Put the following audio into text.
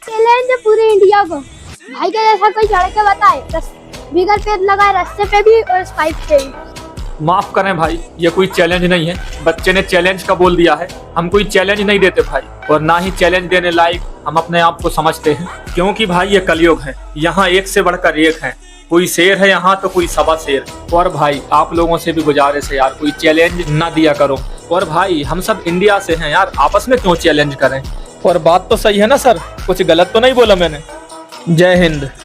Challenge है पूरे India को। भाई का जैसा कोई चढ़ के बताए, बिगर पेड़ लगाए रास्ते पे भी और इस पाइप पे भी। माफ करें भाई, ये कोई चैलेंज नहीं है। बच्चे ने चैलेंज का बोल दिया है, हम कोई चैलेंज नहीं देते भाई, और ना ही चैलेंज देने लायक हम अपने आप को समझते हैं, क्योंकि भाई ये कलयुग है। यहाँ एक से बढ़कर एक है, कोई शेर है यहाँ तो कोई सवा शेर। और भाई आप लोगों से भी गुजारिश है यार, कोई चैलेंज ना दिया करो। और भाई हम सब इंडिया से हैं यार, आपस में क्यों चैलेंज करें। और बात तो सही है ना सर, कुछ गलत तो नहीं बोला मैंने। जय हिंद।